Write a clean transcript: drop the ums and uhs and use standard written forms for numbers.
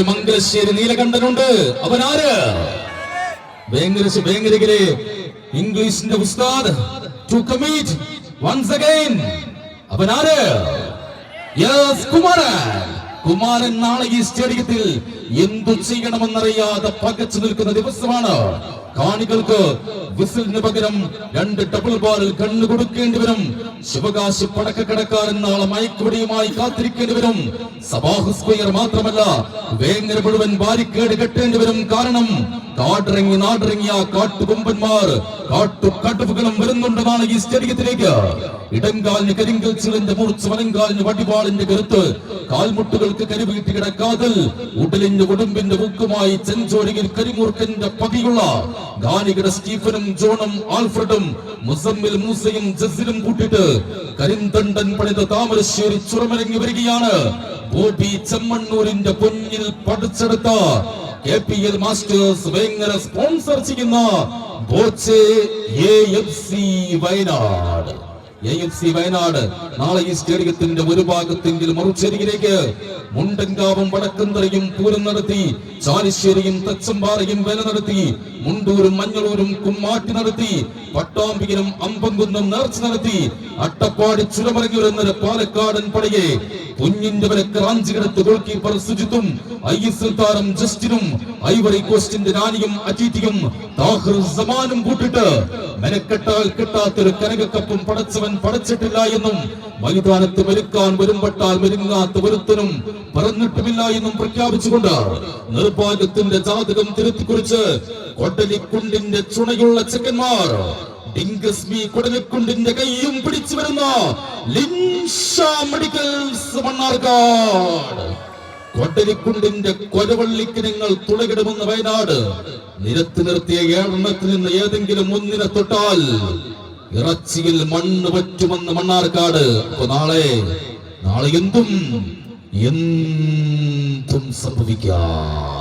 മംഗലശ്ശേരി നീലകണ്ഠനുണ്ട്. അവനാര്? വേങ്ങരയിലെ ഇംഗ്ലീഷിന്റെ ഉസ്താദ് ടു കമ്മിറ്റ് വൺസ് അഗൈൻ. അവനാര്? യെസ്, കുമാരൻ നാളെ ഈ സ്റ്റേഡിയത്തിൽ എന്തു ചെയ്യണമെന്നറിയാതെ പകച്ചു നിൽക്കുന്ന ദിവസമാണ്. കാണികൾക്ക് വിസിലിന് പകരം 2 ഡബിൾ ബാറിൽ കണ്ണു കൊടുക്കേണ്ടി വരും. ശിവകാശി പടക്കക്കടക്കാരൻ നാളെ മയക്കുവടിയുമായി കാത്തിരിക്കേണ്ടി വരും. സബാഹ് സ്ക്വയർ മാത്രമല്ല, വേങ്ങര മുഴുവൻ ബാരിക്കേഡ് കെട്ടേണ്ടി വരും. കാരണം നാടിറങ്ങിയ കാട്ടുകൊമ്പന്മാർ, കാട്ടുകടവുകളും വരുന്നുണ്ട് നാളെ ഈ സ്റ്റേഡിയത്തിലേക്ക്. ഇടങ്കാലിന് കരിങ്കൽ ചിലന്റെ മൂർച്ച, വലങ്കാലിന് വടിവാളിന്റെ കരുത്ത്, കാൽമുട്ടുകൾക്ക് കരുവീട്ടി കിടക്കാതൽ, ഉടലിന്റെ ഉടുമ്പിന്റെ മുക്കുമായി ചെഞ്ചോടിയിൽ കരിമൂർക്കന്റെ പതിയുള്ള ഗാനികയുടെ സ്റ്റീഫനും ജോണും ആൽഫ്രഡും മുസമ്മിൽ മൂസയും ജസിലും കൂട്ടിട്ട് കരിന്തണ്ടൻ പണിത താമരശ്ശേരി ചുരമിറങ്ങി വരികയാണ്. ബോബി ചെമ്മണ്ണൂരിന്റെ പൊന്നിൽ പഠിച്ചെടുത്ത KPL മാസ്റ്റേഴ്സ് വേങ്ങര സ്പോൺസർ ചെയ്യുന്ന ബോച്ചെ AFC വയനാട്. AFC വയനാട് നാളെ ഈ സ്റ്റേഡിയത്തിന്റെ ഒരു ഭാഗത്തെങ്കിൽ മറുചേരിയിലേക്ക് മുണ്ടൻകാവും വടക്കന്തറയും പൂരം നടത്തി, ചാലിശ്ശേരിയും തച്ചമ്പാറയും വേല നടത്തി, മുണ്ടൂരും മഞ്ഞളൂരും കുമ്മാട്ടി നടത്തി, പട്ടാമ്പികനും അമ്പംകുന്നം നേർച്ച നടത്തി, അട്ടപ്പാടി ചുരമിറങ്ങി വരുന്ന പാലക്കാടൻ പടയെ കുഞ്ഞിന്റെ വിലക്ക് റാഞ്ചികിടത്ത് ഗോൾ കീപ്പർ സുജിത്തും ISL താരം ജസ്റ്റിനും ഐവറി കോസ്റ്റിന്റെ റാനിയും അജീറ്റിയും താഹിർ സമാനും കൂട്ടിട്ട് മെനക്കെട്ടാൽ കിട്ടാത്തൊരു കനകക്കപ്പും പടച്ചവൻ പടച്ചിട്ടില്ല എന്നും മൈതാനത്ത് മെരുക്കാൻ വരുമ്പട്ടാൽ മെരുങ്ങാത്ത ഒരുത്തനും പറഞ്ഞിട്ടുമില്ല എന്നും പ്രഖ്യാപിച്ചുകൊണ്ട് നിർഭാഗ്യത്തിന്റെ ജാതകം തിരുത്തിക്കുറിച്ച് കൊടലിക്കുണ്ടിന്റെ ചുണയുള്ള ചെക്കന്മാർ ഡിംഗസ്മി കൊടലിക്കുണ്ടിന്റെ കൈയും പിടിച്ചു വരുന്ന ലിൻഷ മെഡിക്കൽസ് മണ്ണാർക്കാട്. കൊടലിക്കുണ്ടിന്റെ കൊലവള്ളിക്ക് നിങ്ങൾ തുളകിടുമെന്ന് വയനാട്. നിരത്തി നിർത്തിയ 7 എണ്ണത്തിൽ നിന്ന് ഏതെങ്കിലും ഒന്നിനെ തൊട്ടാൽ ഇറച്ചിയിൽ മണ്ണ് പറ്റുമെന്ന് മണ്ണാർക്കാട്. അപ്പൊ നാളെ എന്തും സംഭവിക്കാം.